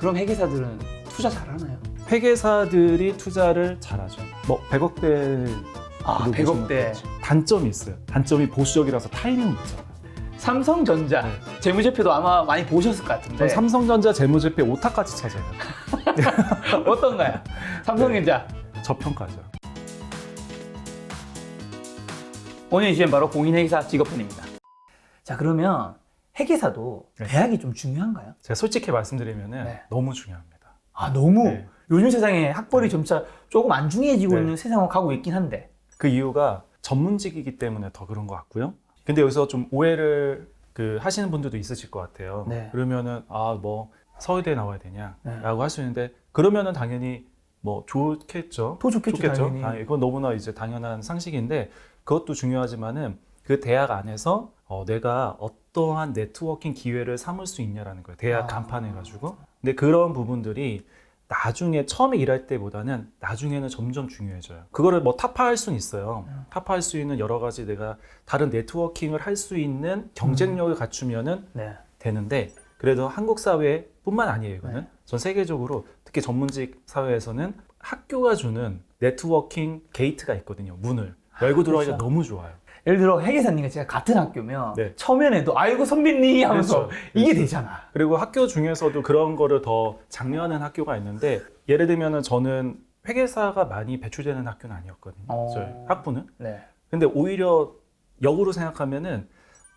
그럼 회계사들은 투자 잘하나요? 회계사들이 투자를 잘하죠. 뭐 100억대. 100억대. 단점이 있어요. 단점이 보수적이라서 타이밍 문제잖아요. 삼성전자 네. 재무제표도 아마 많이 보셨을 것 같은데 저 삼성전자 재무제표 오타까지 찾아요. 어떤가요? 삼성전자 저평가죠. 오늘 주제는 바로 공인회계사 직업편입니다. 자, 그러면 회계사도 네. 대학이 좀 중요한가요? 제가 솔직히 말씀드리면 네. 너무 중요합니다. 너무 네. 요즘 세상에 학벌이 점차 조금 안 중요해지고 네. 있는 세상으로 가고 있긴 한데 그 이유가 전문직이기 때문에 더 그런 것 같고요. 근데 여기서 좀 오해를 하시는 분들도 있으실 것 같아요. 네. 그러면은 뭐 서울대 나와야 되냐라고 네. 할 수 있는데 그러면은 당연히 뭐 좋겠죠. 더 좋겠죠, 당연히. 이건 너무나 이제 당연한 상식인데 그것도 중요하지만은 그 대학 안에서 내가 어떠한 네트워킹 기회를 삼을 수 있냐라는 거예요. 대학 간판해가지고. 근데 그런 부분들이 나중에 처음에 일할 때보다는 나중에는 점점 중요해져요. 그거를 뭐 타파할 수는 있어요. 타파할 수 있는 여러 가지 내가 다른 네트워킹을 할 수 있는 경쟁력을 갖추면은 네. 되는데 그래도 한국 사회뿐만 아니에요. 이거는 네. 전 세계적으로 특히 전문직 사회에서는 학교가 주는 네트워킹 게이트가 있거든요. 문을 열고 들어가기가 그렇죠. 너무 좋아요. 예를 들어 회계사님과 제가 같은 학교면 네. 처음에도 아이고 선배님 하면서 그렇죠. 이게 되잖아. 그리고 학교 중에서도 그런 거를 더 장려하는 학교가 있는데 예를 들면은 저는 회계사가 많이 배출되는 학교는 아니었거든요. 저희 학부는. 네. 근데 오히려 역으로 생각하면은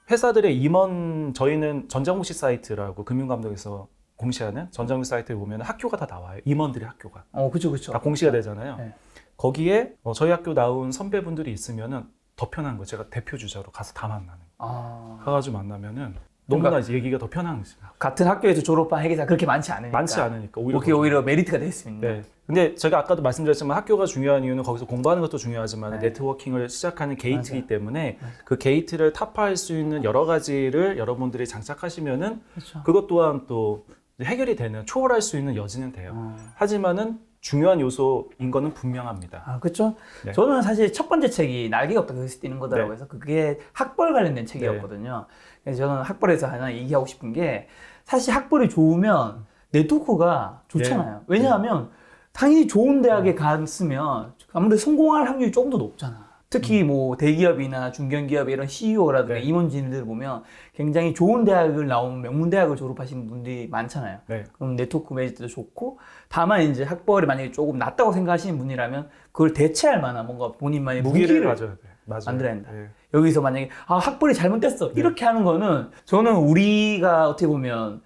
회사들의 임원 저희는 전자공시 사이트라고 금융감독에서 공시하는 전자공시 사이트에 보면 학교가 다 나와요. 임원들의 학교가 그쵸. 다 공시가 되잖아요. 네. 거기에 저희 학교 나온 선배분들이 있으면은 더 편한 거 제가 대표 주자로 가서 다 만나는 거. 가가지고 만나면은 너무나 이제 얘기가 더 편한 거죠. 같은 학교에서 졸업한 회계사 그렇게 많지 않으니까. 많지 않으니까 그게 오히려 메리트가 될 수 있는. 네. 근데 제가 아까도 말씀드렸지만 학교가 중요한 이유는 거기서 공부하는 것도 중요하지만 네. 네트워킹을 시작하는 게이트이기 맞아요. 때문에 그 게이트를 타파할 수 있는 여러 가지를 여러분들이 장착하시면은 그렇죠. 그것 또한 또 해결이 되는 초월할 수 있는 여지는 돼요. 하지만은 중요한 요소인 거는 분명합니다. 그렇죠. 네. 저는 사실 첫 번째 책이 날개가 없다 그것이 뛰는 거다라고 네. 해서 그게 학벌 관련된 책이었거든요. 그래서 저는 학벌에서 하나 얘기하고 싶은 게 사실 학벌이 좋으면 네트워크가 좋잖아요. 네. 왜냐하면 당연히 좋은 대학에 갔으면 아무래도 성공할 확률이 조금 더 높잖아. 특히 뭐 대기업이나 중견기업의 이런 CEO라든가 네. 임원진들 보면 굉장히 좋은 대학을 나온 명문대학을 졸업하시는 분들이 많잖아요. 네. 그럼 네트워크 매니지도 좋고 다만 이제 학벌이 만약에 조금 낮다고 생각하시는 분이라면 그걸 대체할 만한 뭔가 본인만의 무기를 가져야 돼. 맞아요. 만들어야 된다. 네. 여기서 만약에 학벌이 잘못됐어 이렇게 하는 거는 저는 우리가 어떻게 보면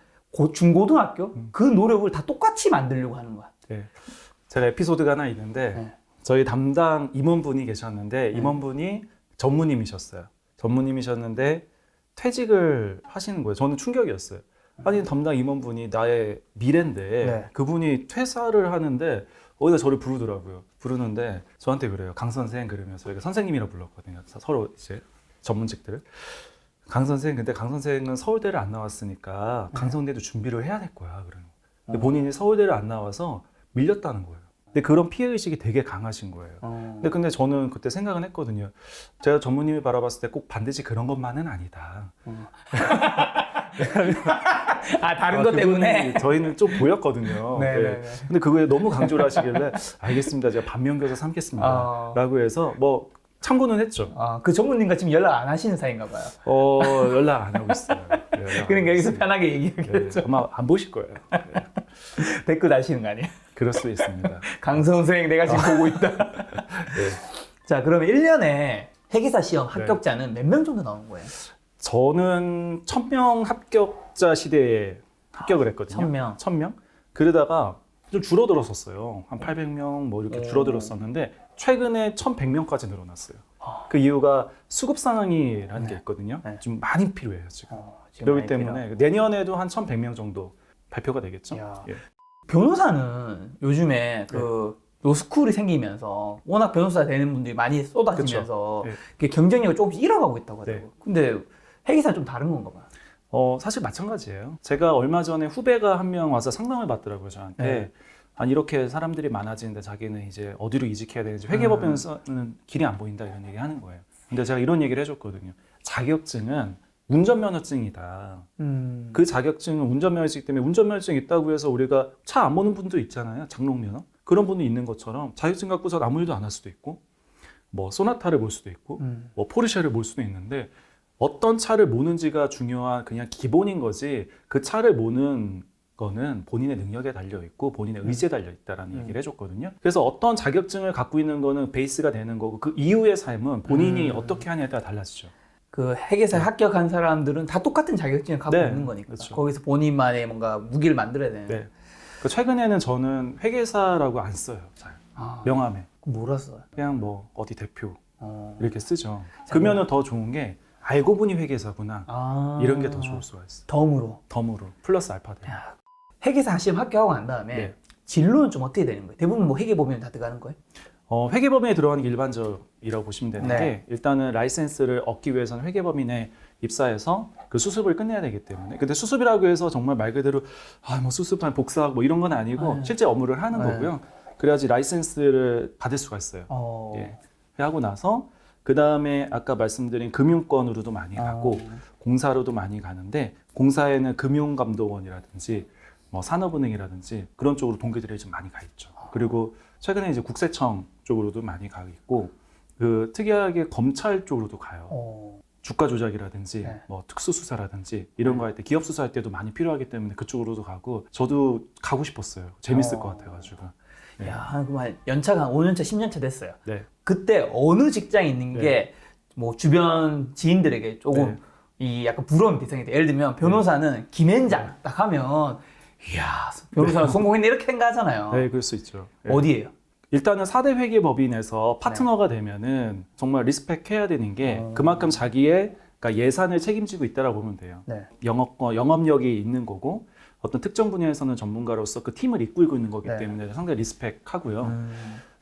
중고등학교 그 노력을 다 똑같이 만들려고 하는 거야. 네. 제가 에피소드가 하나 있는데 네. 저희 담당 임원분이 계셨는데 임원분이 전무님이셨어요. 전무님이셨는데 퇴직을 하시는 거예요. 저는 충격이었어요. 아니 담당 임원분이 나의 미래인데 네. 그분이 퇴사를 하는데 어디다 저를 부르더라고요. 부르는데 저한테 그래요. 강 선생 그러면서 저희가 선생님이라 불렀거든요. 서로 이제 전문직들을. 강 선생 근데 강 선생은 서울대를 안 나왔으니까 강성대도 준비를 해야 될 거야. 그러는 거예요. 근데 본인이 서울대를 안 나와서 밀렸다는 거예요. 근데 그런 피해의식이 되게 강하신 거예요. 근데 저는 그때 생각은 했거든요. 제가 전무님이 바라봤을 때 꼭 반드시 그런 것만은 아니다. 다른 것 때문에? 저희는 좀 보였거든요. 네, 네. 네, 네. 근데 그거에 너무 강조를 하시길래 알겠습니다. 제가 반면교사 삼겠습니다. 라고 해서 뭐 참고는 했죠. 그 전무님과 지금 연락 안 하시는 사이인가 봐요. 연락 안 하고 있어요. 그러니까 여기서 편하게 얘기하겠죠. 아마 안 보실 거예요. 네. 댓글 다시는 거 아니에요? 그럴 수 있습니다. 강 선생 내가 지금 보고 있다. 네. 자, 그러면 1년에 회계사 시험 합격자는 몇 명 정도 나오는 거예요? 저는 1000명 합격자 시대에 합격을 했거든요. 1000명. 1000명? 그러다가 좀 줄어들었었어요. 한 800명 뭐 이렇게 줄어들었었는데 최근에 1100명까지 늘어났어요. 그 이유가 수급 상황이라는 게 있거든요. 네. 좀 많이 필요해요, 지금. 지금 그렇기 많이 때문에 내년에도 한 1100명 정도 발표가 되겠죠. 야. 예. 변호사는 요즘에 그 로스쿨이 생기면서 워낙 변호사 되는 분들이 많이 쏟아지면서 그쵸. 그게 경쟁력을 조금씩 잃어가고 있다고 하더라고요. 근데 회계사는 좀 다른 건가 봐요. 사실 마찬가지예요. 제가 얼마 전에 후배가 한 명 와서 상담을 받더라고요, 저한테. 네. 아니 이렇게 사람들이 많아지는데 자기는 이제 어디로 이직해야 되는지 회계법 변호사는 길이 안 보인다 이런 얘기 하는 거예요. 근데 제가 이런 얘기를 해줬거든요. 자격증은 운전면허증이다. 그 자격증은 운전면허증이기 때문에 운전면허증이 있다고 해서 우리가 차 안 모는 분도 있잖아요. 장롱면허. 그런 분이 있는 것처럼 자격증 갖고서 아무 일도 안 할 수도 있고 뭐 소나타를 몰 수도 있고 뭐 포르쉐를 몰 수도 있는데 어떤 차를 모는지가 중요한 그냥 기본인 거지 그 차를 모는 거는 본인의 능력에 달려 있고 본인의 의지에 달려 있다라는 얘기를 해줬거든요. 그래서 어떤 자격증을 갖고 있는 거는 베이스가 되는 거고 그 이후의 삶은 본인이 어떻게 하냐에 따라 달라지죠. 그 회계사에 합격한 사람들은 다 똑같은 자격증을 갖고 네, 있는 거니까 그렇죠. 거기서 본인만의 뭔가 무기를 만들어야 되는. 네. 그 최근에는 저는 회계사라고 안 써요. 잘. 아, 명함에 그럼 뭐라 써요? 그냥 뭐 어디 대표 어. 이렇게 쓰죠. 그러면은 더 좋은 게 알고 보니 회계사구나 아. 이런 게 더 좋을 수가 있어. 덤으로. 덤으로 플러스 알파다. 야, 회계사 시험 합격하고 난 다음에 네. 진로는 좀 어떻게 되는 거예요? 대부분 뭐 회계 보면 다 들어가는 거예요? 회계법인에 들어가는 게 일반적이라고 보시면 되는 네. 게 일단은 라이센스를 얻기 위해서는 회계법인에 입사해서 그 수습을 끝내야 되기 때문에 근데 수습이라고 해서 정말 말 그대로 뭐 수습한 복사하고 뭐 이런 건 아니고 네. 실제 업무를 하는 네. 거고요. 그래야지 라이센스를 받을 수가 있어요. 예. 하고 나서 그 다음에 아까 말씀드린 금융권으로도 많이 가고 공사로도 많이 가는데 공사에는 금융감독원이라든지 뭐 산업은행이라든지 그런 쪽으로 동기들이 좀 많이 가 있죠. 그리고 최근에 이제 국세청 쪽으로도 많이 가 있고 그 특이하게 검찰 쪽으로도 가요. 주가 조작이라든지 네. 뭐 특수수사라든지 이런 거 할 때 기업 수사할 때도 많이 필요하기 때문에 그쪽으로도 가고 저도 가고 싶었어요. 재밌을 것 같아가지고. 네. 야, 그만 연차가 한 5년차, 10년차 됐어요. 네. 그때 어느 직장에 있는 네. 게 뭐 주변 지인들에게 조금 이 약간 부러운 대상이 돼. 예를 들면 변호사는 김앤장 딱 하면 이야, 변호사는 성공했네 이렇게 생각하잖아요. 네, 그럴 수 있죠. 네. 어디예요? 일단은 4대 회계법인에서 파트너가 되면은 정말 리스펙 해야 되는 게 그만큼 자기의 그러니까 예산을 책임지고 있다라고 보면 돼요. 네. 영업력이 있는 거고 어떤 특정 분야에서는 전문가로서 그 팀을 이끌고 있는 거기 네. 때문에 상당히 리스펙하고요.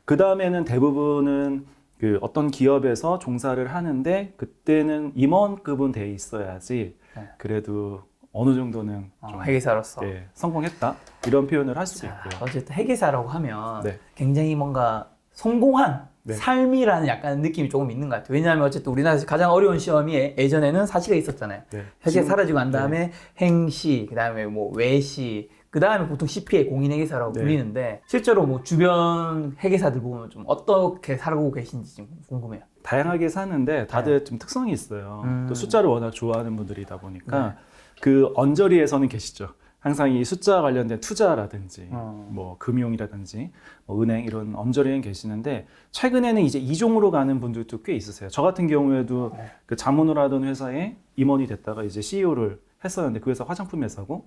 그 다음에는 대부분은 그 어떤 기업에서 종사를 하는데 그때는 임원급은 돼 있어야지 네. 그래도 어느 정도는 좀 회계사로서. 예, 성공했다 이런 표현을 할 수도 자, 있고요. 어쨌든 회계사라고 하면 네. 굉장히 뭔가 성공한 네. 삶이라는 약간 느낌이 조금 있는 것 같아요. 왜냐하면 어쨌든 우리나라에서 가장 어려운 시험이 예전에는 사시가 있었잖아요. 네. 회계 지금- 사라지고 난 다음에 행시, 그 다음에 뭐 외시, 그 다음에 보통 CPA 공인회계사라고 네. 불리는데 실제로 뭐 주변 회계사들 보면 좀 어떻게 살고 계신지 좀 궁금해요. 다양하게 사는데 다들 좀 특성이 있어요. 또 숫자를 워낙 좋아하는 분들이다 보니까 그 언저리에서는 계시죠. 항상 이 숫자 관련된 투자라든지 뭐 금융이라든지 뭐 은행 이런 언저리에 계시는데 최근에는 이제 이종으로 가는 분들도 꽤 있으세요. 저 같은 경우에도 그 자문을 하던 회사에 임원이 됐다가 이제 CEO를 했었는데 그 회사 화장품 회사고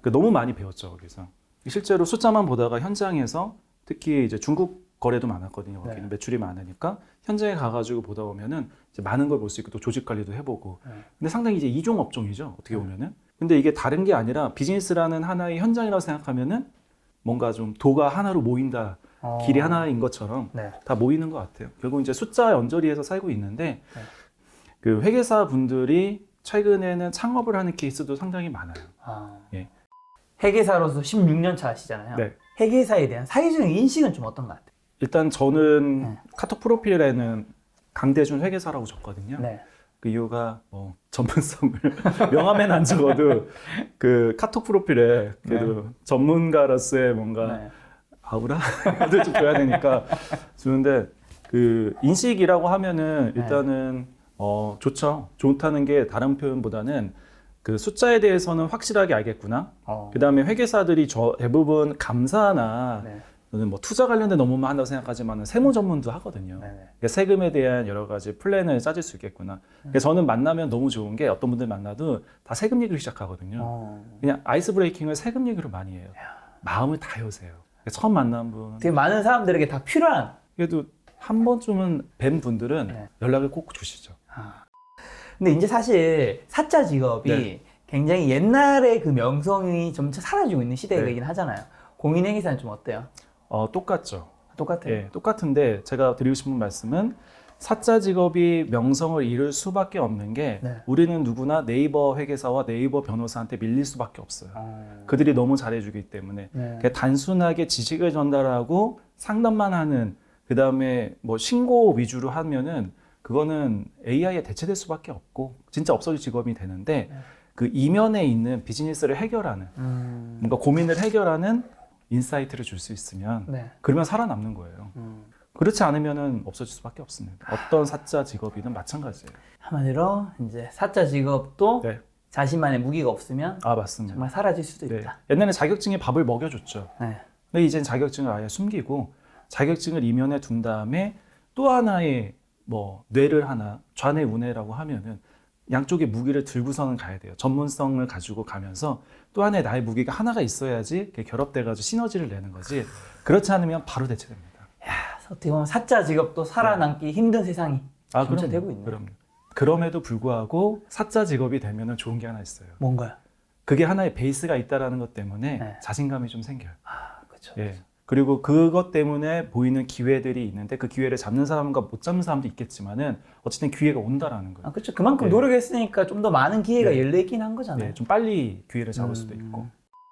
그 너무 많이 배웠죠 거기서. 실제로 숫자만 보다가 현장에서 특히 이제 중국 거래도 많았거든요. 거기는 네. 매출이 많으니까 현장에 가가지고 보다 보면은 이제 많은 걸 볼 수 있고 또 조직 관리도 해보고. 근데 상당히 이제 이종 업종이죠 어떻게 보면은. 근데 이게 다른 게 아니라 비즈니스라는 하나의 현장이라고 생각하면은 뭔가 좀 도가 하나로 모인다. 길이 하나인 것처럼 네. 다 모이는 것 같아요. 결국 이제 숫자의 언저리에서 살고 있는데 그 회계사 분들이 최근에는 창업을 하는 케이스도 상당히 많아요. 예. 회계사로서 16년 차 하시잖아요. 네. 회계사에 대한 사회적인 인식은 좀 어떤 것 같아요? 일단 저는 카톡 프로필에는 강대준 회계사라고 적거든요. 네. 그 이유가 뭐 전문성을 명함엔 안 적어도 그 카톡 프로필에 그래도 전문가로서의 뭔가 네. 아우라를 좀 줘야 되니까 주는데 그 인식이라고 하면은 일단은 좋죠. 좋다는 게 다른 표현보다는 그 숫자에 대해서는 확실하게 알겠구나. 그 다음에 회계사들이 대부분 감사나 네. 저는 뭐 투자 관련된 업무만 한다고 생각하지만 세무 전문도 하거든요. 네네. 그러니까 세금에 대한 여러 가지 플랜을 짜질 수 있겠구나. 그래서 저는 만나면 너무 좋은 게 어떤 분들 만나도 다 세금 얘기를 시작하거든요. 그냥 아이스 브레이킹을 세금 얘기로 많이 해요. 마음을 다 여세요. 그러니까 처음 만난 분 되게 많은 사람들에게 다 필요한. 그래도 한 번쯤은 뵌 분들은 네. 연락을 꼭 주시죠. 근데 이제 사실 사자 직업이 네. 굉장히 옛날의 그 명성이 점차 사라지고 있는 시대이긴 네. 하잖아요. 공인회계사는 좀 어때요? 똑같죠. 똑같아요. 예, 똑같은데 제가 드리고 싶은 말씀은 사자 직업이 명성을 잃을 수밖에 없는 게 네. 우리는 누구나 네이버 회계사와 네이버 변호사한테 밀릴 수밖에 없어요. 그들이 너무 잘해주기 때문에 네. 그냥 단순하게 지식을 전달하고 상담만 하는 그 다음에 뭐 신고 위주로 하면은 그거는 AI에 대체될 수밖에 없고 진짜 없어질 직업이 되는데 그 이면에 있는 비즈니스를 해결하는 뭔가 고민을 해결하는 인사이트를 줄 수 있으면 네. 그러면 살아남는 거예요. 그렇지 않으면은 없어질 수밖에 없습니다. 어떤 사자 직업이든 마찬가지예요. 한마디로 이제 사자 직업도 네. 자신만의 무기가 없으면 아 맞습니다. 정말 사라질 수도 네. 있다. 옛날에 자격증에 밥을 먹여줬죠. 네. 근데 이젠 자격증을 아예 숨기고 자격증을 이면에 둔 다음에 또 하나의 뭐 뇌를 하나 좌뇌 우뇌라고 하면은 양쪽의 무기를 들고서는 가야 돼요. 전문성을 가지고 가면서 또 하나의 나의 무기가 하나가 있어야지 그게 결합돼가지고 시너지를 내는 거지. 그렇지 않으면 바로 대체됩니다. 야, 어떻게 보면 사자 직업도 살아남기 힘든 세상이 점차 되고 있네요. 그럼요. 그럼에도 불구하고 사자 직업이 되면은 좋은 게 하나 있어요. 뭔가요? 그게 하나의 베이스가 있다라는 것 때문에 네. 자신감이 좀 생겨요. 아, 그렇죠. 예. 그리고 그것 때문에 보이는 기회들이 있는데 그 기회를 잡는 사람과 못 잡는 사람도 있겠지만은 어쨌든 기회가 온다라는 거예요. 아, 그렇죠. 그만큼 네. 노력했으니까 좀 더 많은 기회가 네. 열려 있긴 한 거잖아요. 네, 좀 빨리 기회를 잡을 수도 있고.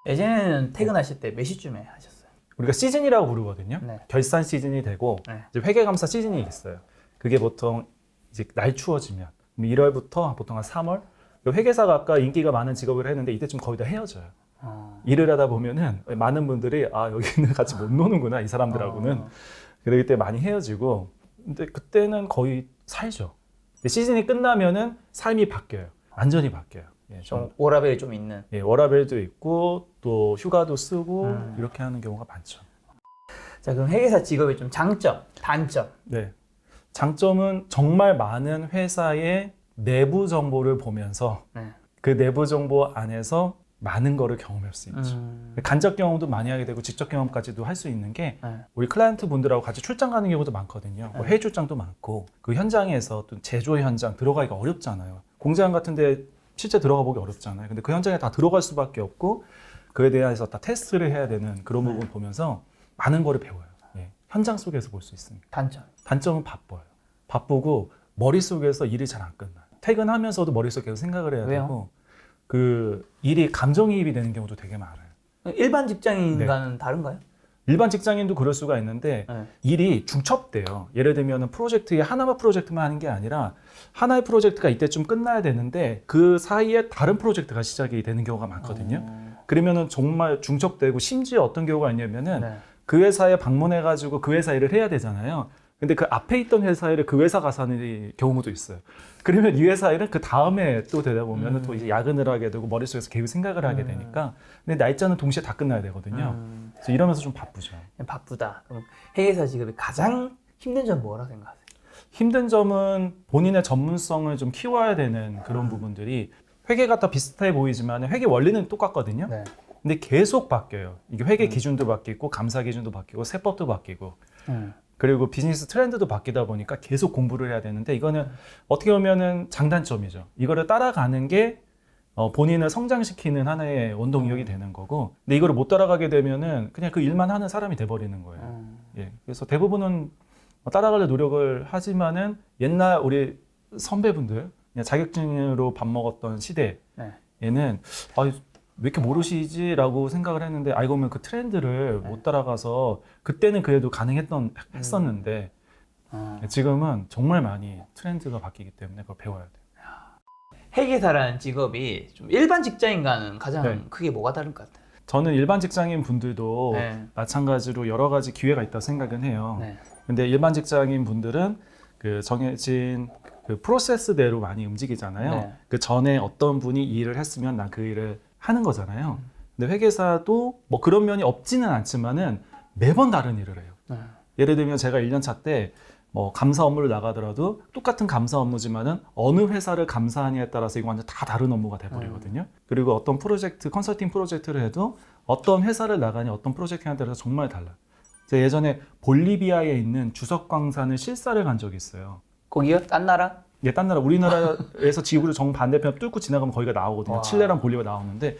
예전에는 퇴근하실 때 몇 시쯤에 하셨어요? 우리가 시즌이라고 부르거든요. 네. 결산 시즌이 되고 네. 이제 회계감사 시즌이 있어요. 그게 보통 이제 날 추워지면 1월부터 보통 한 3월. 회계사가 아까 인기가 많은 직업을 했는데 이때쯤 거의 다 헤어져요. 일을 하다 보면은 많은 분들이 아 여기는 같이 못 노는구나 이 사람들하고는. 그러기 때문에 많이 헤어지고. 근데 그때는 거의 살죠. 근데 시즌이 끝나면은 삶이 바뀌어요. 완전히 바뀌어요. 예, 좀 워라밸이 좀 있는. 예, 워라밸도 있고 또 휴가도 쓰고 이렇게 하는 경우가 많죠. 자, 그럼 회계사 직업의 좀 장점, 단점. 네. 장점은 정말 많은 회사의 내부 정보를 보면서 네. 그 내부 정보 안에서 많은 거를 경험할 수 있죠. 간접 경험도 많이 하게 되고 직접 경험까지도 할 수 있는 게 네. 우리 클라이언트 분들하고 같이 출장 가는 경우도 많거든요. 뭐 해외 출장도 많고 그 현장에서 또 제조 현장 들어가기가 어렵잖아요. 공장 같은데 실제 들어가 보기 어렵잖아요. 근데 그 현장에 다 들어갈 수밖에 없고 그에 대해서 다 테스트를 해야 되는 그런 부분 보면서 많은 거를 배워요. 예. 현장 속에서 볼 수 있습니다. 단점. 단점은 바빠요. 바쁘고 머릿속에서 일이 잘 안 끝나요. 퇴근하면서도 머릿속에 계속 생각을 해야 왜요? 되고 그 일이 감정이입이 되는 경우도 되게 많아요. 일반 직장인과는 다른가요? 일반 직장인도 그럴 수가 있는데 네. 일이 중첩돼요. 예를 들면 프로젝트에 하나만 프로젝트만 하는 게 아니라 하나의 프로젝트가 이때쯤 끝나야 되는데 그 사이에 다른 프로젝트가 시작이 되는 경우가 많거든요. 그러면은 정말 중첩되고 심지어 어떤 경우가 있냐면은 네. 그 회사에 방문해가지고 그 회사 일을 해야 되잖아요. 근데 그 앞에 있던 회사 일을 그 회사 가서 하는 경우도 있어요. 그러면 이 회사 일은 그 다음에 또 되다 보면은 또 이제 야근을 하게 되고 머릿속에서 계획 생각을 하게 되니까 근데 날짜는 동시에 다 끝나야 되거든요. 그래서 이러면서 좀 바쁘죠. 바쁘다. 그럼 회계사 직업의 가장 힘든 점 뭐라 생각하세요? 힘든 점은 본인의 전문성을 좀 키워야 되는 그런 부분들이 회계가 다 비슷해 보이지만 회계 원리는 똑같거든요. 네. 근데 계속 바뀌어요. 이게 회계 기준도 바뀌고 감사 기준도 바뀌고 세법도 바뀌고 그리고 비즈니스 트렌드도 바뀌다 보니까 계속 공부를 해야 되는데 이거는 어떻게 보면은 장단점이죠. 이거를 따라가는 게 본인을 성장시키는 하나의 원동력이 되는 거고 근데 이거를 못 따라가게 되면은 그냥 그 일만 하는 사람이 돼버리는 거예요. 예. 그래서 대부분은 따라가려 노력을 하지만은 옛날 우리 선배분들 그냥 자격증으로 밥 먹었던 시대에는 아, 왜 이렇게 모르시지라고 생각을 했는데 알고 보면 그 트렌드를 못 따라가서 그때는 그래도 했었는데 지금은 정말 많이 트렌드가 바뀌기 때문에 그걸 배워야 돼요. 회계사라는 직업이 좀 일반 직장인과는 가장 네. 크게 뭐가 다른 것 같아요? 저는 일반 직장인 분들도 네. 마찬가지로 여러 가지 기회가 있다고 생각은 해요. 네. 근데 일반 직장인 분들은 그 정해진 그 프로세스대로 많이 움직이잖아요. 네. 그 전에 어떤 분이 이 일을 했으면 난 그 일을 하는 거잖아요. 근데 회계사도 뭐 그런 면이 없지는 않지만은 매번 다른 일을 해요. 예를 들면 제가 1년 차 때 뭐 감사 업무를 나가더라도 똑같은 감사 업무지만은 어느 회사를 감사하냐에 따라서 이거 완전 다 다른 업무가 돼버리거든요. 그리고 어떤 프로젝트, 컨설팅 프로젝트를 해도 어떤 회사를 나가냐, 어떤 프로젝트에 따라서 정말 달라요. 제가 예전에 볼리비아에 있는 주석광산을 실사를 간 적이 있어요. 거기요? 딴 나라? 예, 딴 나라, 우리나라에서 지구를 정반대편 뚫고 지나가면 거기가 나오거든요. 와. 칠레랑 볼리비아 나오는데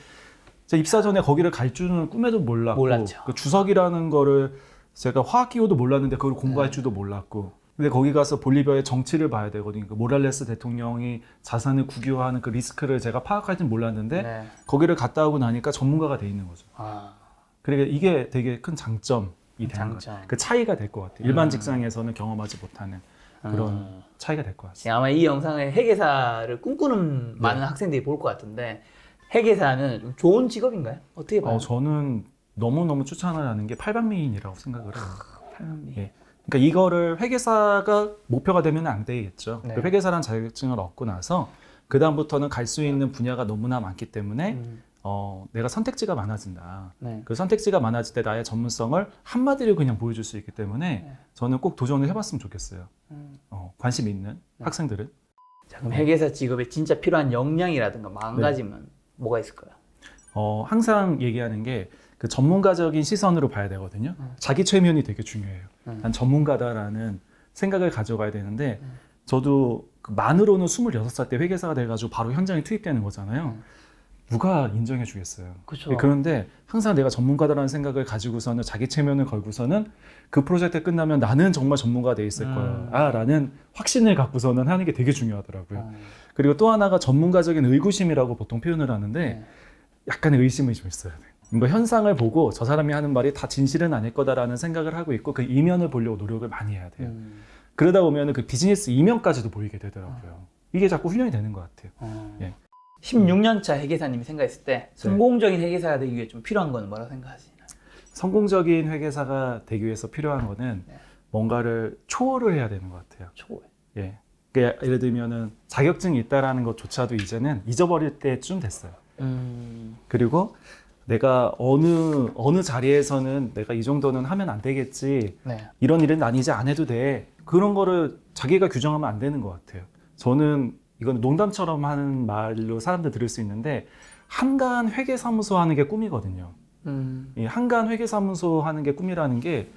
제가 입사 전에 거기를 갈 줄은 꿈에도 몰랐죠. 그 주석이라는 거를 제가 화학기호도 몰랐는데 그걸 공부할 줄도 몰랐고 근데 거기 가서 볼리비아의 정치를 봐야 되거든요. 그 모랄레스 대통령이 자산을 국유화하는 그 리스크를 제가 파악할 줄 몰랐는데 거기를 갔다 오고 나니까 전문가가 돼 있는 거죠. 그러니까 이게 되게 큰 장점이 되는 거예요. 그 차이가 될 것 같아요. 일반 직장에서는 경험하지 못하는 그런 차이가 될 것 같습니다. 아마 이 영상을 회계사를 꿈꾸는 많은 학생들이 볼 것 같은데 회계사는 좀 좋은 직업인가요? 어떻게 봐요? 저는 너무너무 추천을 하는 게 팔방미인이라고 생각을 해요. 팔방미인. 예. 그러니까 이거를 회계사가 목표가 되면 안 되겠죠. 네. 그 회계사란 자격증을 얻고 나서 그 다음부터는 갈 수 있는 분야가 너무나 많기 때문에 내가 선택지가 많아진다. 네. 그 선택지가 많아질 때 나의 전문성을 한마디로 그냥 보여줄 수 있기 때문에 네. 저는 꼭 도전을 해봤으면 좋겠어요. 관심 있는 학생들은. 자, 그럼 회계사 직업에 진짜 필요한 역량이라든가 마음가짐은 뭐가 있을까요? 항상 얘기하는 게 그 전문가적인 시선으로 봐야 되거든요. 자기 최면이 되게 중요해요. 난 전문가다라는 생각을 가져가야 되는데 저도 그 만으로는 26살 때 회계사가 돼가지고 바로 현장에 투입되는 거잖아요. 누가 인정해 주겠어요. 그쵸. 그런데 항상 내가 전문가다라는 생각을 가지고서는 자기 체면을 걸고서는 그 프로젝트 끝나면 나는 정말 전문가가 돼 있을 거야 라는 확신을 갖고서는 하는 게 되게 중요하더라고요. 그리고 또 하나가 전문가적인 의구심이라고 보통 표현을 하는데 약간의 의심이 좀 있어야 돼요. 뭔가 현상을 보고 저 사람이 하는 말이 다 진실은 아닐 거다라는 생각을 하고 있고 그 이면을 보려고 노력을 많이 해야 돼요. 그러다 보면 그 비즈니스 이면까지도 보이게 되더라고요. 이게 자꾸 훈련이 되는 것 같아요. 예. 16년차 회계사님이 생각했을 때 성공적인 회계사가 되기 위해 좀 필요한 건 뭐라고 생각하시나요? 성공적인 회계사가 되기 위해서 필요한 거는 뭔가를 초월을 해야 되는 것 같아요. 초월. 예. 그러니까 예를 들면은 자격증이 있다라는 것조차도 이제는 잊어버릴 때쯤 됐어요. 그리고 내가 어느 자리에서는 내가 이 정도는 하면 안 되겠지. 네. 이런 일은 난 이제 안 해도 돼. 그런 거를 자기가 규정하면 안 되는 것 같아요. 저는 이건 농담처럼 하는 말로 사람들 들을 수 있는데 한간 회계사무소 하는 게 꿈이거든요. 이 한간 회계사무소 하는 게 꿈이라는 게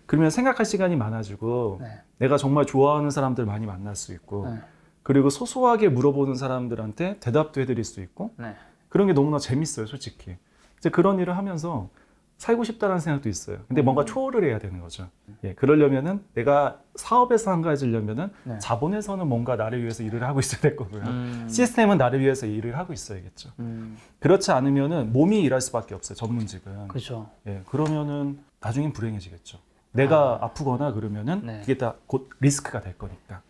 그러면 생각할 시간이 많아지고 내가 정말 좋아하는 사람들 많이 만날 수 있고 그리고 소소하게 물어보는 사람들한테 대답도 해드릴 수 있고 그런 게 너무나 재밌어요, 솔직히. 이제 그런 일을 하면서 살고 싶다는 생각도 있어요. 근데 뭔가 초월을 해야 되는 거죠. 예, 그러려면은 내가 사업에서 한가해지려면은 자본에서는 뭔가 나를 위해서 일을 하고 있어야 될 거고요. 시스템은 나를 위해서 일을 하고 있어야겠죠. 그렇지 않으면은 몸이 일할 수밖에 없어요, 전문직은. 그렇죠. 예, 그러면은 나중엔 불행해지겠죠. 내가 아프거나 그러면은 그게 다 곧 리스크가 될 거니까.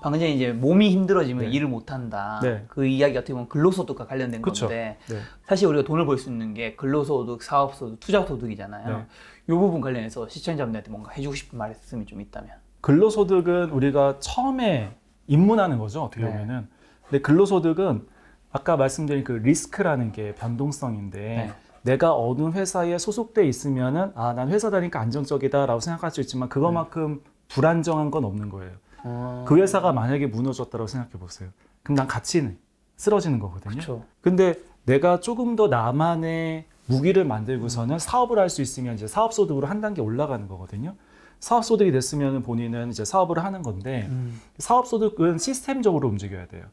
방금 전에 이제 몸이 힘들어지면 일을 못 한다. 네. 그 이야기 어떻게 보면 근로소득과 관련된 그쵸. 건데 네. 사실 우리가 돈을 벌 수 있는 게 근로소득, 사업소득, 투자소득이잖아요. 이 부분 관련해서 시청자분들한테 뭔가 해주고 싶은 말씀이 좀 있다면. 근로소득은 우리가 처음에 입문하는 거죠, 어떻게 보면은. 근데 근로소득은 아까 말씀드린 그 리스크라는 게 변동성인데 내가 어느 회사에 소속돼 있으면은 난 회사 다니까 안정적이다라고 생각할 수 있지만 그것만큼 불안정한 건 없는 거예요. 그 회사가 만약에 무너졌다고 생각해 보세요. 그럼 난 같이 쓰러지는 거거든요. 그쵸. 근데 내가 조금 더 나만의 무기를 만들고서는 사업을 할 수 있으면 이제 사업소득으로 한 단계 올라가는 거거든요. 사업소득이 됐으면 본인은 이제 사업을 하는 건데 사업소득은 시스템적으로 움직여야 돼요.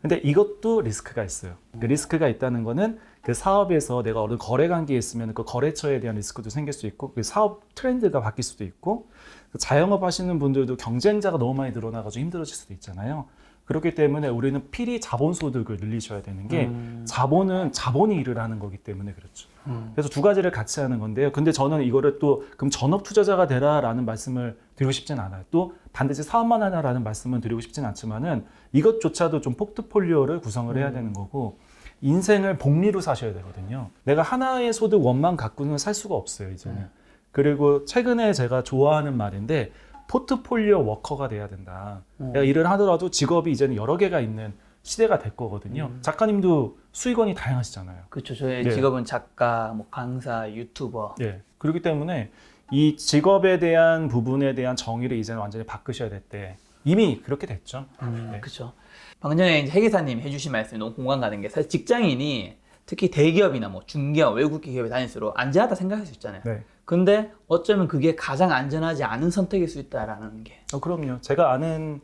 근데 이것도 리스크가 있어요. 그 리스크가 있다는 거는 그 사업에서 내가 어느 거래 관계에 있으면 그 거래처에 대한 리스크도 생길 수 있고 그 사업 트렌드가 바뀔 수도 있고 자영업 하시는 분들도 경쟁자가 너무 많이 늘어나가지고 힘들어질 수도 있잖아요. 그렇기 때문에 우리는 필히 자본소득을 늘리셔야 되는 게 자본은 자본이 일을 하는 거기 때문에 그렇죠. 그래서 두 가지를 같이 하는 건데요. 근데 저는 이거를 또 그럼 전업 투자자가 되라라는 말씀을 드리고 싶진 않아요. 또 반드시 사업만 하라라는 말씀은 드리고 싶진 않지만은 이것조차도 좀 포트폴리오를 구성을 해야 되는 거고 인생을 복리로 사셔야 되거든요. 내가 하나의 소득 원만 갖고는 살 수가 없어요, 이제는. 그리고 최근에 제가 좋아하는 말인데 포트폴리오 워커가 돼야 된다. 내가 일을 하더라도 직업이 이제는 여러 개가 있는 시대가 될 거거든요. 작가님도 수익원이 다양하시잖아요. 그렇죠. 저의 직업은 작가, 뭐 강사, 유튜버. 네. 그렇기 때문에 이 직업에 대한 부분에 대한 정의를 이제는 완전히 바꾸셔야 될 때 이미 그렇게 됐죠. 그렇죠. 방금 전에 이제 회계사님 해주신 말씀이 너무 공감 가는 게 사실 직장인이 특히 대기업이나 뭐 중기업, 외국 기업에 다닐수록 안전하다 생각할 수 있잖아요. 근데 어쩌면 그게 가장 안전하지 않은 선택일 수 있다라는 게. 그럼요. 제가 아는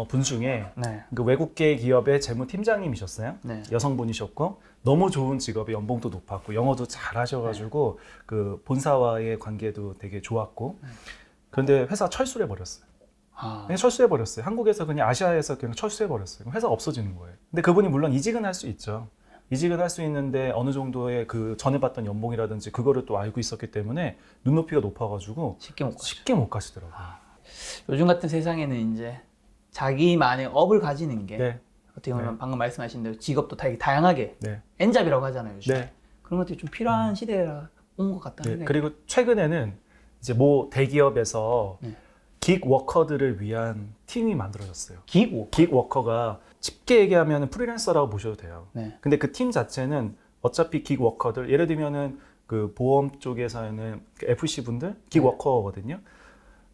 분 중에 그 외국계 기업의 재무팀장님이셨어요. 여성분이셨고 너무 좋은 직업에 연봉도 높았고 영어도 잘 하셔가지고 그 본사와의 관계도 되게 좋았고 그런데 회사 철수를 해버렸어요. 그냥 철수해버렸어요. 한국에서 그냥 아시아에서 그냥 철수해버렸어요. 회사가 없어지는 거예요. 근데 그분이 물론 이직은 할 수 있죠. 이직은 할 수 있는데 어느 정도의 그 전에 받던 연봉이라든지 그거를 또 알고 있었기 때문에 눈높이가 높아가지고 쉽게 못 가시더라고요. 요즘 같은 세상에는 이제 자기만의 업을 가지는 게 네. 어떻게 보면 네. 방금 말씀하신 대로 직업도 되게 다양하게 네. N잡이라고 하잖아요. 요즘. 네. 그런 것들이 좀 필요한 시대가 온 것 같다는 네. 생각이 그리고 최근에는 이제 모 대기업에서 네. 긱 워커들을 위한 팀이 만들어졌어요. 기고. 긱 워커가 쉽게 얘기하면 프리랜서라고 보셔도 돼요. 네. 근데 그 팀 자체는 어차피 긱 워커들, 예를 들면은 그 보험 쪽에서는 FC 분들 긱 네. 워커거든요.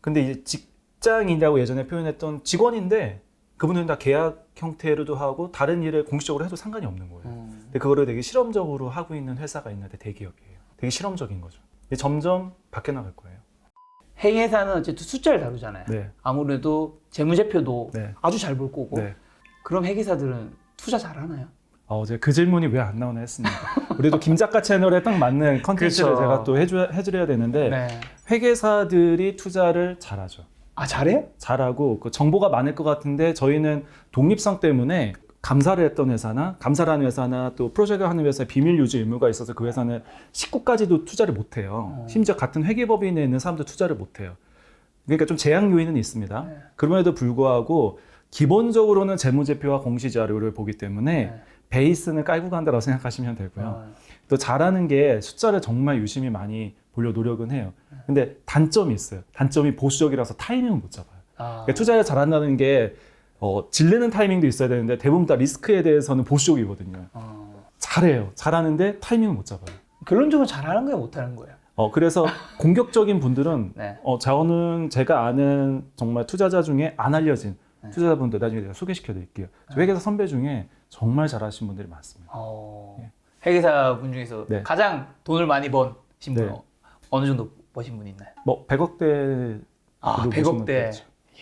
근데 이제 직장인이라고 예전에 표현했던 직원인데 그분들은 다 계약 형태로도 하고 다른 일을 공식적으로 해도 상관이 없는 거예요. 근데 그거를 되게 실험적으로 하고 있는 회사가 있는데 대기업이에요. 되게 실험적인 거죠. 근데 점점 바뀌어 나갈 거예요. 회계사는 어쨌든 숫자를 다루잖아요. 네. 아무래도 재무제표도 네. 아주 잘 볼 거고. 네. 그럼 회계사들은 투자 잘하나요? 어제 그 질문이 왜 안 나오나 했습니다. 우리도 김 작가 채널에 딱 맞는 컨텐츠를 그렇죠. 제가 또 해드려야 되는데 네. 회계사들이 투자를 잘하죠. 아 잘해요? 잘하고 그 정보가 많을 것 같은데 저희는 독립성 때문에 감사를 했던 회사나 감사라는 회사나 또 프로젝트를 하는 회사에 비밀 유지 의무가 있어서 그 회사는 식구까지도 투자를 못 해요. 심지어 같은 회계법인에 있는 사람도 투자를 못 해요. 그러니까 좀 제약 요인은 있습니다. 네. 그럼에도 불구하고 기본적으로는 재무제표와 공시자료를 보기 때문에 네. 베이스는 깔고 간다고 생각하시면 되고요. 어. 또 잘하는 게 숫자를 정말 유심히 많이 보려 노력은 해요. 근데 단점이 있어요. 단점이 보수적이라서 타이밍을 못 잡아요. 그러니까 투자를 잘한다는 게 질르는 타이밍도 있어야 되는데 대부분 다 리스크에 대해서는 보수적이거든요. 잘해요. 잘하는데 타이밍을 못 잡아요. 결론적으로 잘하는 거예요, 못하는 거예요? 그래서 공격적인 분들은 네. 저는 제가 아는 정말 투자자 중에 안 알려진 네. 투자자분들 나중에 제가 소개시켜 드릴게요. 회계사 선배 중에 정말 잘하신 분들이 많습니다. 예. 회계사 분 중에서 네. 가장 돈을 많이 버신 분 네. 어느 정도 버신 분 있나요? 뭐 100억대 아, 100억대.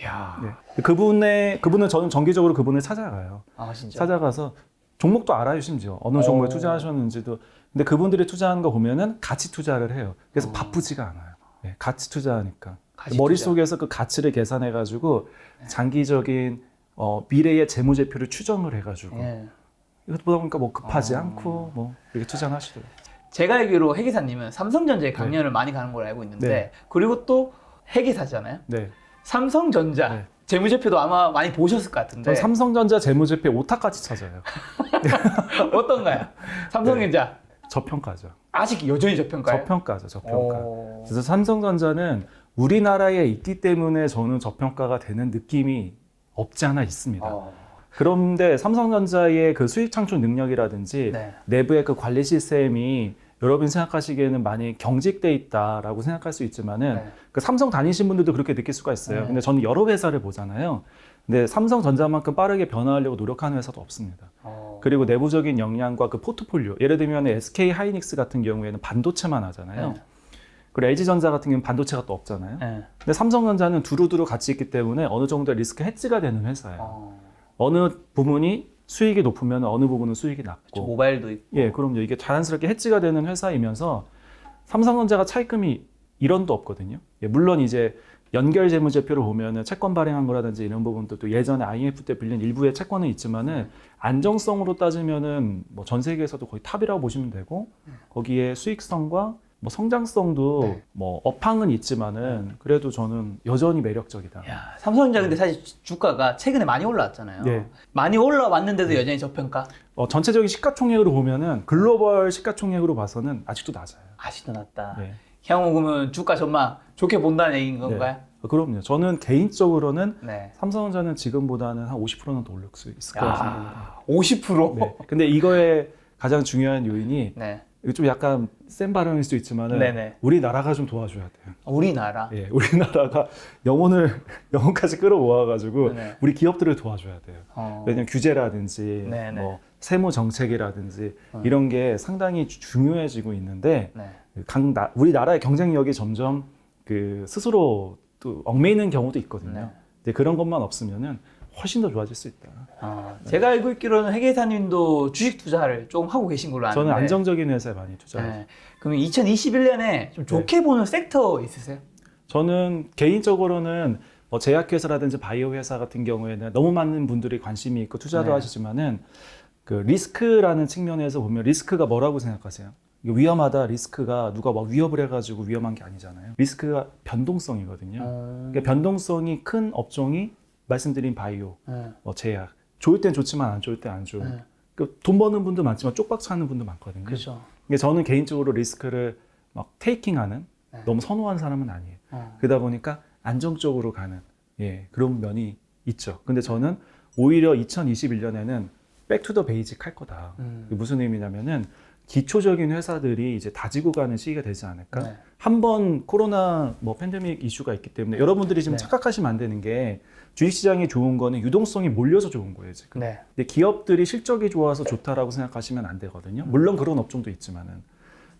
이야. 네. 그분은 저는 정기적으로 그분을 찾아가요. 아, 진짜? 찾아가서 종목도 알아요, 심지어. 어느 종목에 투자하셨는지도. 근데 그분들이 투자하는 거 보면은 가치 투자를 해요. 그래서 바쁘지가 않아요. 네, 가치 투자하니까. 가치 머릿속에서 그 가치를 계산해가지고 장기적인 미래의 재무제표를 추정을 해가지고. 예. 이거 보다 보니까 뭐 급하지 않고 뭐 이렇게 투자를 하시더라고요. 제가 알기로 회계사님은 삼성전자에 강연을 많이 가는 걸로 알고 있는데 네. 그리고 또 회계사잖아요. 네. 삼성전자 네. 재무제표도 아마 많이 보셨을 것 같은데 전 삼성전자 재무제표 오타까지 찾아요. 어떤가요? 삼성전자 저평가죠. 아직 여전히 저평가요? 저평가죠, 저평가. 그래서 삼성전자는 우리나라에 있기 때문에 저는 저평가가 되는 느낌이 없지 않아 있습니다. 그런데 삼성전자의 그 수익 창출 능력이라든지 네. 내부의 그 관리 시스템이 여러분 생각하시기에는 많이 경직돼 있다라고 생각할 수 있지만은 네. 그 삼성 다니신 분들도 그렇게 느낄 수가 있어요. 네. 근데 저는 여러 회사를 보잖아요. 근데 삼성전자만큼 빠르게 변화하려고 노력하는 회사도 없습니다. 그리고 내부적인 역량과 그 포트폴리오, 예를 들면 SK 하이닉스 같은 경우에는 반도체만 하잖아요. 네. 그리고 LG전자 같은 경우는 반도체가 또 없잖아요. 네. 근데 삼성전자는 두루두루 같이 있기 때문에 어느 정도 리스크 해지가 되는 회사예요. 어느 부분이 수익이 높으면 어느 부분은 수익이 낮고. 모바일도 있고. 예, 그럼요. 이게 자연스럽게 해지가 되는 회사이면서 삼성전자가 차입금이 1원도 없거든요. 예, 물론 이제 연결 재무제표를 보면은 채권 발행한 거라든지 이런 부분도 또 예전에 IMF 때 빌린 일부의 채권은 있지만은 안정성으로 따지면은 뭐 전 세계에서도 거의 탑이라고 보시면 되고 거기에 수익성과 뭐 성장성도 네. 뭐 업황은 있지만은 그래도 저는 여전히 매력적이다. 야, 삼성전자 근데 사실 주가가 최근에 많이 올라왔잖아요. 네. 많이 올라왔는데도 여전히 저평가? 전체적인 시가총액으로 보면은 글로벌 시가총액으로 봐서는 아직도 낮아요. 아직도 낮다. 네. 향후 그러면 주가 전망 좋게 본다는 얘기인 건가요? 그럼요. 저는 개인적으로는 네. 삼성전자는 지금보다는 한 50%는 더 올릴 수 있을 것 같습니다. 50%? 네. 근데 이거의 가장 중요한 요인이 네. 이거 좀 약간 센 발언일 수도 있지만은 네네. 우리나라가 좀 도와줘야 돼요. 우리나라? 예, 우리나라가 영혼까지 끌어모아가지고 네네. 우리 기업들을 도와줘야 돼요. 왜냐면 규제라든지 네네. 뭐 세무 정책이라든지 이런 게 상당히 중요해지고 있는데 네. 우리나라의 경쟁력이 점점 그 스스로 또 얽매이는 경우도 있거든요. 네. 근데 그런 것만 없으면은 훨씬 더 좋아질 수 있다. 제가 알고 있기로는 회계사님도 주식 투자를 조금 하고 계신 걸로 아는데 저는 안정적인 회사에 많이 투자해요. 네. 그러면 2021년에 좀 좋게 보는 섹터 있으세요? 저는 개인적으로는 뭐 제약회사라든지 바이오 회사 같은 경우에는 너무 많은 분들이 관심이 있고 투자도 네. 하시지만은 그 리스크라는 측면에서 보면 리스크가 뭐라고 생각하세요? 이거 위험하다. 리스크가 누가 막 위협을 해가지고 위험한 게 아니잖아요. 리스크가 변동성이거든요. 그러니까 변동성이 큰 업종이 말씀드린 바이오, 네. 뭐 제약 좋을 땐 좋지만 안 좋을 땐 안 좋은. 네. 돈 버는 분도 많지만 쪽박 차는 분도 많거든요. 그렇죠. 근데 저는 개인적으로 리스크를 막 테이킹하는 네. 너무 선호하는 사람은 아니에요. 그러다 보니까 안정적으로 가는 그런 면이 있죠. 근데 저는 오히려 2021년에는 백투더 베이직 할 거다. 무슨 의미냐면은 기초적인 회사들이 이제 다지고 가는 시기가 되지 않을까. 네. 한번 코로나 뭐 팬데믹 이슈가 있기 때문에 여러분들이 지금 네. 착각하시면 안 되는 게 주식시장이 좋은 거는 유동성이 몰려서 좋은 거예요 지금. 네. 근데 기업들이 실적이 좋아서 좋다라고 생각하시면 안 되거든요. 물론 그런 업종도 있지만은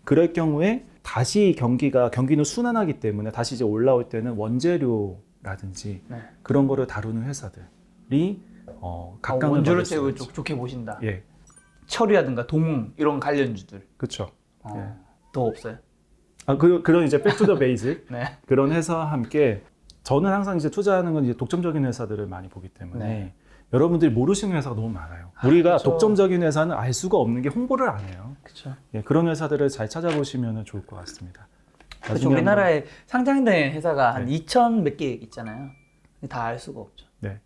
그럴 경우에 다시 경기는 순환하기 때문에 다시 이제 올라올 때는 원재료라든지 네. 그런 거를 다루는 회사들이 각광을 원조를 받을 수가 제일 있죠. 좋게 보신다. 예, 철이라든가 동물 이런 관련주들 그렇죠. 더 없어요. 그런 이제 백투더 베이직 네. 그런 회사와 함께 저는 항상 이제 투자하는 건 이제 독점적인 회사들을 많이 보기 때문에 네. 여러분들이 모르시는 회사가 너무 많아요. 우리가 그렇죠. 독점적인 회사는 알 수가 없는 게 홍보를 안 해요. 그렇죠. 예, 그런 회사들을 잘 찾아보시면 좋을 것 같습니다. 그렇죠. 우리나라에 상장된 회사가 한 네. 2,000 몇 개 있잖아요. 다 알 수가 없죠. 네.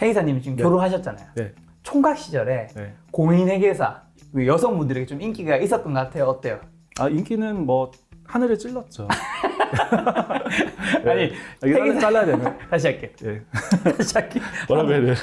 회계사님이 지금 네. 결혼하셨잖아요. 네. 총각 시절에 네. 공인 회계사 여성분들에게 좀 인기가 있었던 것 같아요. 어때요? 인기는 뭐 하늘을 찔렀죠. 아니, 이거 잘라야 되네. 다시 할게. 예. 다시 할게. 뭐라고 해야 돼?